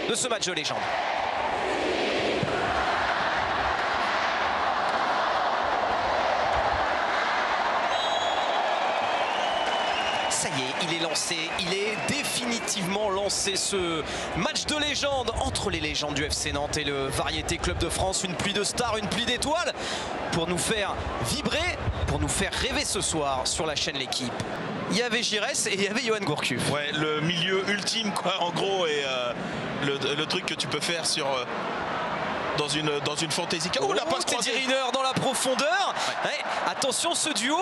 de ce match de légende. Ça y est, il est lancé, il est définitivement lancé, ce match de légende entre les légendes du FC Nantes et le Variété Club de France. Une pluie de stars, une pluie d'étoiles pour nous faire vibrer, pour nous faire rêver ce soir sur la chaîne L'Équipe. Il y avait Giresse et il y avait Yoann Gourcuff. Ouais, le milieu ultime quoi, en gros, et le truc que tu peux faire sur... dans une fantaisie. Oh, la passe Teddy Riner dans la profondeur. Ouais. Ouais, attention, ce duo,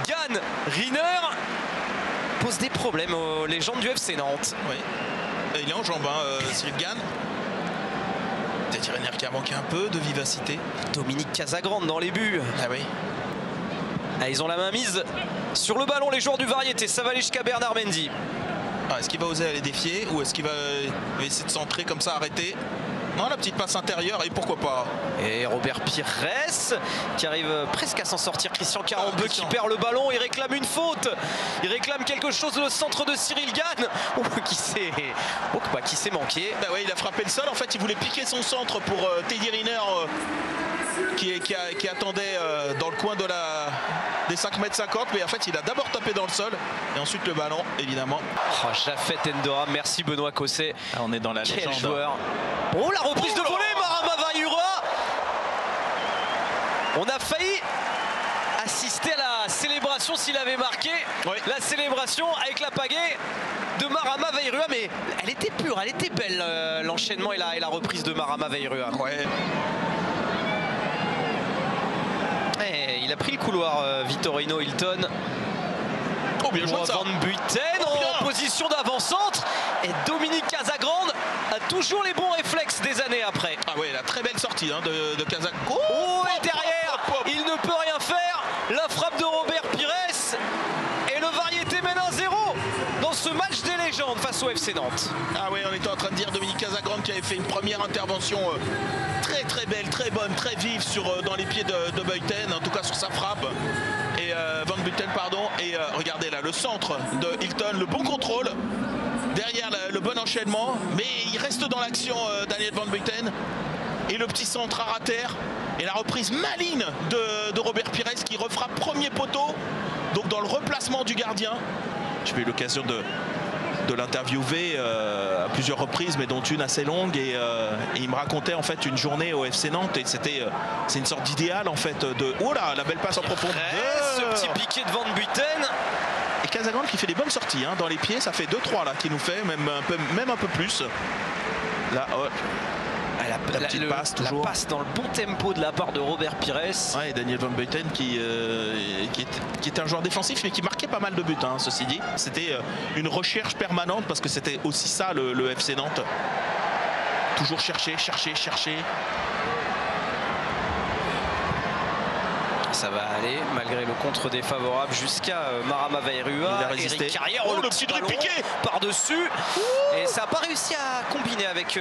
Gane-Riner, pose des problèmes aux légendes du FC Nantes. Oui. Il est en jambes, Cyril Gane. Teddy Riner qui a manqué un peu de vivacité. Dominique Casagrande dans les buts. Ah oui. Ah, ils ont la main mise sur le ballon, les joueurs du Variété. Ça va aller jusqu'à Bernard Mendy. Ah, est-ce qu'il va oser aller défier ou est-ce qu'il va essayer de centrer comme ça, arrêter? Non, la petite passe intérieure, et pourquoi pas. Et Robert Pires qui arrive presque à s'en sortir. Christian Carambeu qui perd le ballon, il réclame une faute. Il réclame quelque chose, le centre de Cyril Gane qui s'est manqué. Bah ouais, il a frappé le sol, en fait il voulait piquer son centre pour Teddy Riner qui attendait dans le coin des 5,50 m, mais en fait il a d'abord tapé dans le sol et ensuite le ballon évidemment. Oh, Jafet Ndora, merci Benoît Cosset. Ah, on est dans la légende. Quel joueur. Oh, la reprise de volée, Marama Vairua. On a failli assister à la célébration s'il avait marqué. Oui. La célébration avec la pagaie de Marama Vairua, mais elle était pure, elle était belle, l'enchaînement et la reprise de Marama Vairua. Ouais. Et il a pris le couloir, Vitorino Hilton. Oh, bien joué ça. Van Buiten en position d'avant-centre. Et Dominique Casagrande a toujours les bons réflexes des années après. Ah ouais, la très belle sortie de Casagrande. Oh, et derrière, il ne peut rien faire. La frappe de Robert Pires. Et le Variété mène 1-0 dans ce match des légendes face au FC Nantes. Ah ouais, on était en train de dire Dominique Casagrande qui avait fait une première intervention très belle, très bonne, très vive dans les pieds de Buiten, en tout cas sur sa frappe. Et Van Buiten, pardon. Et regardez là, le centre de Hilton, le bon contrôle. Derrière le bon enchaînement, mais il reste dans l'action Daniel Van Buiten. Et le petit centre à terre. Et la reprise maligne de Robert Pires qui refrappe premier poteau. Donc dans le replacement du gardien. J'ai eu l'occasion de l'interviewer à plusieurs reprises, mais dont une assez longue, et il me racontait en fait une journée au FC Nantes, et c'est une sorte d'idéal en fait de... Oh là, la belle passe en profondeur, ce petit piqué de Van Buiten. Et Casagrande qui fait des bonnes sorties dans les pieds, ça fait 2-3 là qui nous fait même un peu plus là. Oh. La petite passe toujours. La passe dans le bon tempo de la part de Robert Pires. Ouais, et Daniel Van Buiten qui est un joueur défensif mais qui marquait pas mal de buts, ceci dit. C'était une recherche permanente parce que c'était aussi ça le FC Nantes. Toujours chercher. Ça va aller malgré le contre défavorable jusqu'à Marama Vairua. Il a résisté. Eric Carrière, le petit dribble piqué par-dessus. Et ça n'a pas réussi à combiner avec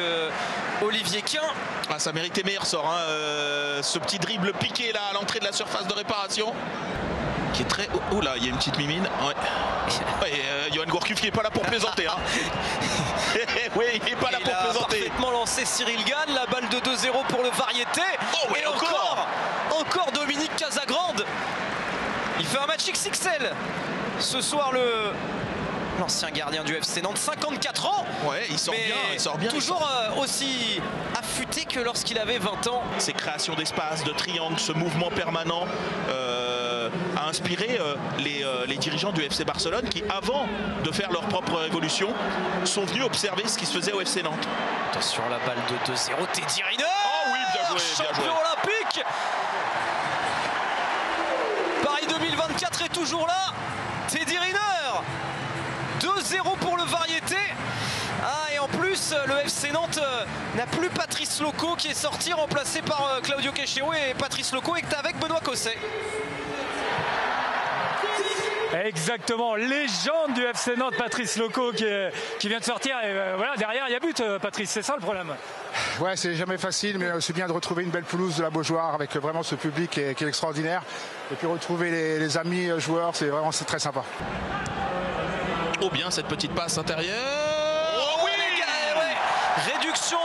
Olivier Quin. Ah, ça méritait meilleur sort, ce petit dribble piqué là à l'entrée de la surface de réparation. Qui est très... Oh là, il y a une petite mimine. Ouais. Yoann Gourcuff qui n'est pas là pour plaisanter. Oui, il n'est pas là pour plaisanter. Il a parfaitement lancé Cyril Gane, la balle de 2-0 pour le Variété. Oh oui, et encore Dominique Casagrande. Il fait un match XXL. Ce soir, l'ancien gardien du FC Nantes, 54 ans. Ouais, il sort bien. Toujours aussi affûté que lorsqu'il avait 20 ans. Ces créations d'espace, de triangles, ce mouvement permanent a inspiré les dirigeants du FC Barcelone qui, avant de faire leur propre révolution, sont venus observer ce qui se faisait au FC Nantes. Attention, la balle de 2-0, Teddy Riner. Oh oui, bien joué, champion olympique. Paris 2024 est toujours là. Teddy Riner. 2-0 pour le Variété. Ah, et en plus, le FC Nantes n'a plus Patrice Loco qui est sorti, remplacé par Claudio Quechero, et Patrice Loco est avec Benoît Cosset. Exactement, légende du FC Nantes, Patrice Loco qui vient de sortir, et voilà, derrière il y a but, Patrice, c'est ça le problème. Ouais, c'est jamais facile, mais c'est bien de retrouver une belle pelouse de la Beaujoire avec vraiment ce public qui est extraordinaire, et puis retrouver les amis joueurs, c'est très sympa. Oh bien cette petite passe intérieure. Oh oui, ouais. Réduction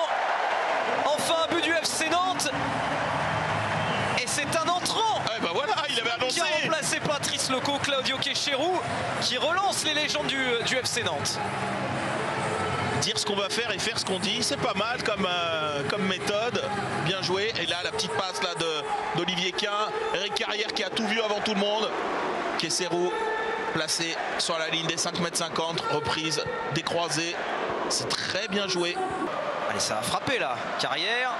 c'est un entrant. Ouais, bah voilà, il avait annoncé. Qui a remplacé Patrice Loco, Claudio Quecherou, qui relance les légendes du FC Nantes. Dire ce qu'on va faire et faire ce qu'on dit, c'est pas mal comme méthode. Bien joué. Et là, la petite passe là d'Olivier Quin. Eric Carrière qui a tout vu avant tout le monde. Quecherou placé sur la ligne des 5,50 m. Reprise décroisée. C'est très bien joué. Allez, ça va frapper là. Carrière.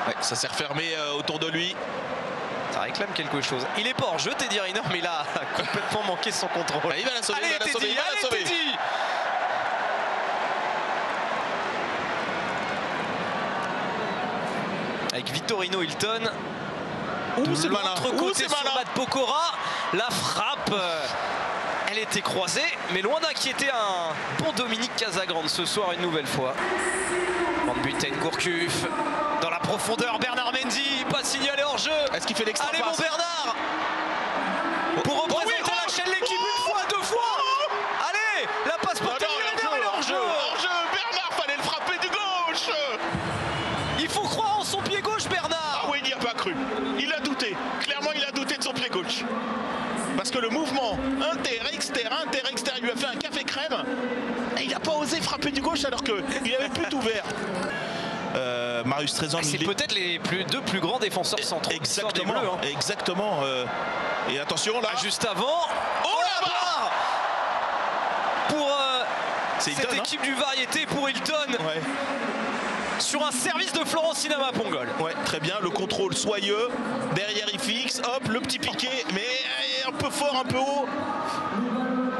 Ouais, ça s'est refermé autour de lui. Ça réclame quelque chose. Il est pas en jeu, Teddy Riner, mais il a complètement manqué son contrôle. Allez, il va la sauver, allez, il va la sauver, il va la sauver. Teddy. Avec Vittorino Hilton. C'est De l'autre côté sur malin. Matt Pokora, la frappe, elle était croisée, mais loin d'inquiéter un bon Dominique Casagrande ce soir une nouvelle fois. Van Buiten, Gourcuff, dans la profondeur, Bernard Mendy, pas signalé hors jeu. Est-ce qu'il fait l'extra Allez passe? mon Bernard, pour représenter la chaîne l'équipe une fois, deux fois. Allez, la passe pour Teddy Riner, hors jeu. Hors jeu, Bernard, fallait le frapper du gauche. Il faut croire en son pied gauche, Bernard. Ah oui, il n'y a pas cru. Il a douté. Clairement, il a douté de son pied gauche. Parce que le mouvement inter-exter, il lui a fait un café crème. Et il n'a pas osé frapper du gauche alors qu'il avait plus tout ouvert. Marius Trezor. C'est peut-être les deux plus grands défenseurs centraux. Exactement. Des Bleus, hein. Exactement. Et attention là. Juste avant. Oh là-bas pour cette Hilton, équipe du Variété, pour Hilton. Ouais. Sur un service de Florent Sinama Pongol. Ouais, très bien, le contrôle soyeux, derrière il fixe, hop, le petit piqué, mais un peu fort, un peu haut.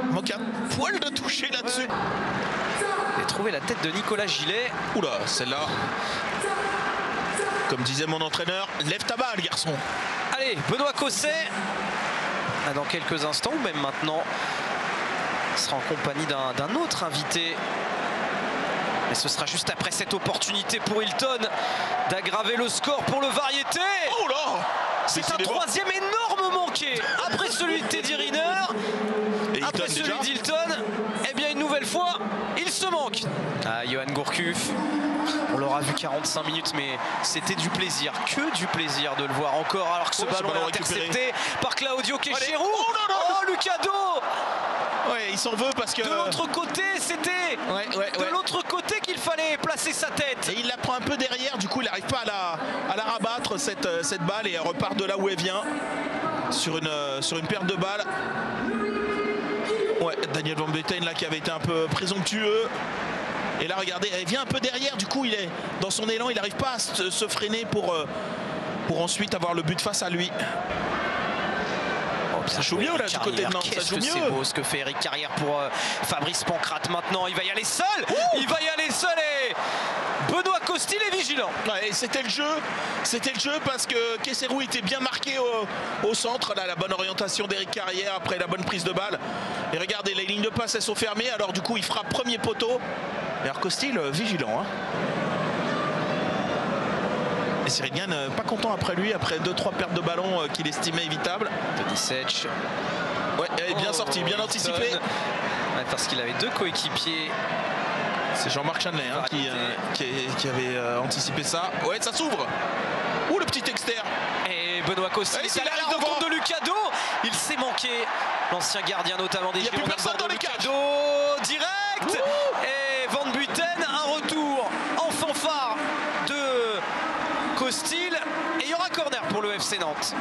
Il manque un poil de toucher là-dessus. J'ai trouvé la tête de Nicolas Gillet. Oula, celle-là, comme disait mon entraîneur, lève ta balle, garçon. Allez, Benoît Cosset, dans quelques instants, ou même maintenant, sera en compagnie d'un autre invité. Et ce sera juste après cette opportunité pour Hilton d'aggraver le score pour le Variété. Oh là, c'est un troisième énorme manqué. Après celui de Teddy Riner, après celui d'Hilton, eh bien une nouvelle fois, il se manque. Ah, Johan Gourcuff, on l'aura vu 45 minutes, mais c'était du plaisir, que du plaisir de le voir encore, alors que ce ballon est intercepté par Claudio Quecherou. Oh, Lucado. Ouais, il s'en veut parce que... De l'autre côté, c'était de l'autre côté qu'il fallait placer sa tête. Et il la prend un peu derrière, du coup il n'arrive pas à la rabattre cette balle et elle repart de là où elle vient. Sur une perte de balle. Ouais, Daniel Van Buiten là qui avait été un peu présomptueux. Et là regardez, elle vient un peu derrière, du coup il est dans son élan, il n'arrive pas à se freiner pour ensuite avoir le but face à lui. Ça joue mieux là du côté de Nantes, ça joue mieux. C'est beau ce que fait Eric Carrière pour Fabrice Pancrate maintenant. Il va y aller seul. Il va y aller seul et Benoît Costil est vigilant. Ouais, c'était le jeu parce que Quecherou était bien marqué au centre. Là, la bonne orientation d'Eric Carrière après la bonne prise de balle. Et regardez, les lignes de passe elles sont fermées. Alors du coup il frappe premier poteau. Et alors Costil vigilant. Hein. Et Sirigan pas content après lui, après 2-3 pertes de ballon qu'il estimait évitables. Tony Setch. Ouais, bien sorti, bien anticipé. Ouais, parce qu'il avait deux coéquipiers. C'est Jean-Marc Chanelay hein, qui avait anticipé ça. Ouais, ça s'ouvre. Ouh, le petit externe. Et Benoît Costil, il est à la rencontre de Lucado. Il s'est manqué. L'ancien gardien notamment des Girondins. Il n'y a plus personne dans les cages. Direct. Et Van Buiten, un retour en fanfare de Costil. Et il y aura corner pour le FC Nantes.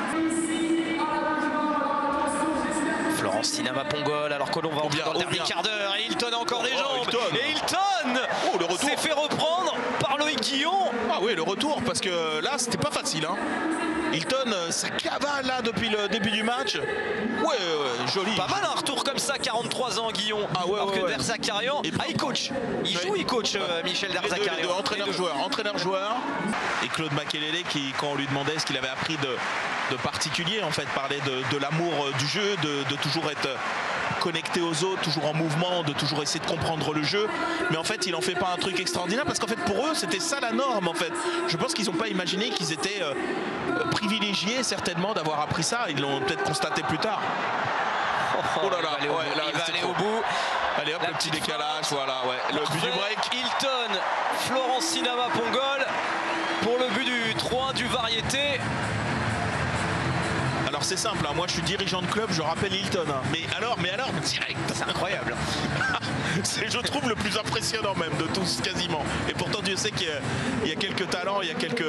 Florent Sinama Pongol, alors que l'on va entrer dans le dernier quart d'heure. Et Hilton a encore des jambes. Et Hilton s'est fait reprendre par Loïc Guillon. Ah oui, le retour, parce que là, c'était pas facile. Hein. Hilton, ça cavale là depuis le début du match. Ouais, joli. Pas mal un retour comme ça, 43 ans Guillon. Ah ouais, alors que Derzakarian, il coach. Il joue, il coach Michel Derzakarian. Entraîneur-joueur. Et Claude Makelele qui, quand on lui demandait ce qu'il avait appris de particulier, en fait, parlait de l'amour du jeu, de toujours être connecté aux autres, toujours en mouvement, de toujours essayer de comprendre le jeu. Mais en fait, il en fait pas un truc extraordinaire parce qu'en fait, pour eux, c'était ça la norme, en fait. Je pense qu'ils n'ont pas imaginé qu'ils étaient privilégiés, certainement, d'avoir appris ça. Ils l'ont peut-être constaté plus tard. Oh là là, il va aller au bout. Allez hop, le petit décalage, voilà, ouais. Le but du break. Hilton, Florent Sinama Pongol pour le but du 3. 3 du Variété. Alors c'est simple, hein. Moi je suis dirigeant de club, je rappelle Hilton. Hein. Mais alors, direct. C'est incroyable. C'est, je trouve, le plus impressionnant même de tous quasiment. Et pourtant Dieu sait qu'il y a quelques talents, il y a quelques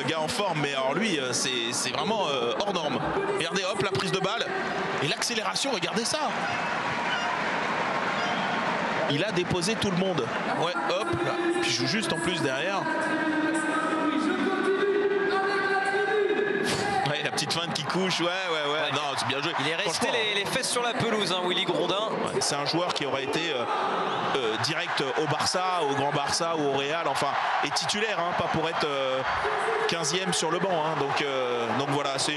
gars en forme, mais alors lui c'est vraiment hors norme. Regardez, hop, la prise de balle et l'accélération, regardez ça. Il a déposé tout le monde. Ouais, hop, là. Puis il joue juste en plus derrière. Ouais, la petite feinte qui couche, ouais. Non, c'est bien joué. Il est resté les fesses sur la pelouse, hein, Willy Grondin. Ouais, c'est un joueur qui aurait été direct au Barça, au Grand Barça ou au Real, enfin, et titulaire, hein, pas pour être 15e sur le banc. Hein, donc voilà, c'est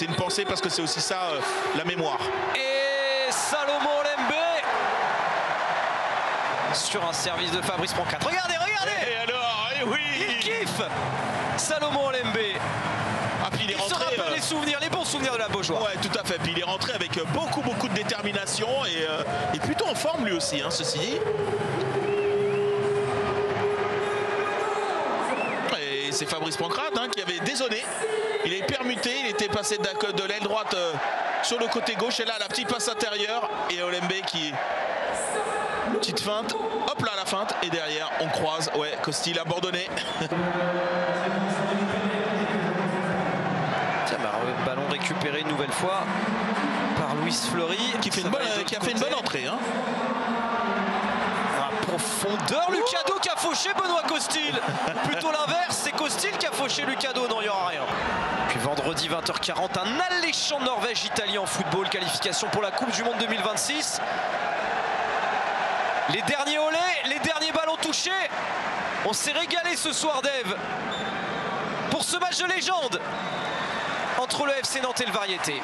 une pensée parce que c'est aussi ça, la mémoire. Et Salomon Olembe sur un service de Fabrice Pancrate. Regardez. Et alors, oui. Il kiffe Salomon Olembe. Ah, puis il se rappelle les bons souvenirs de la Beaujoire. Ouais, tout à fait. Puis il est rentré avec beaucoup de détermination et plutôt en forme lui aussi, hein, ceci dit. Et c'est Fabrice Pancrate, hein, qui avait dézonné. Il est permuté, il était passé de l'aile droite sur le côté gauche. Et là, la petite passe intérieure. Et Olembe qui... Petite feinte. Hop là, la feinte. Et derrière, on croise. Ouais, Costil abandonné. Ballon récupéré une nouvelle fois par Luis Fleury qui a fait une bonne entrée. Hein. À profondeur, Lucado qui a fauché Benoît Costil. Plutôt l'inverse, c'est Costil qui a fauché Lucado. Non, il n'y aura rien. Puis vendredi 20h40, un alléchant Norvège-Italie en football. Qualification pour la Coupe du Monde 2026. Les derniers olés, les derniers ballons touchés. On s'est régalé ce soir, Dave, pour ce match de légende entre le FC Nantes et le Variété.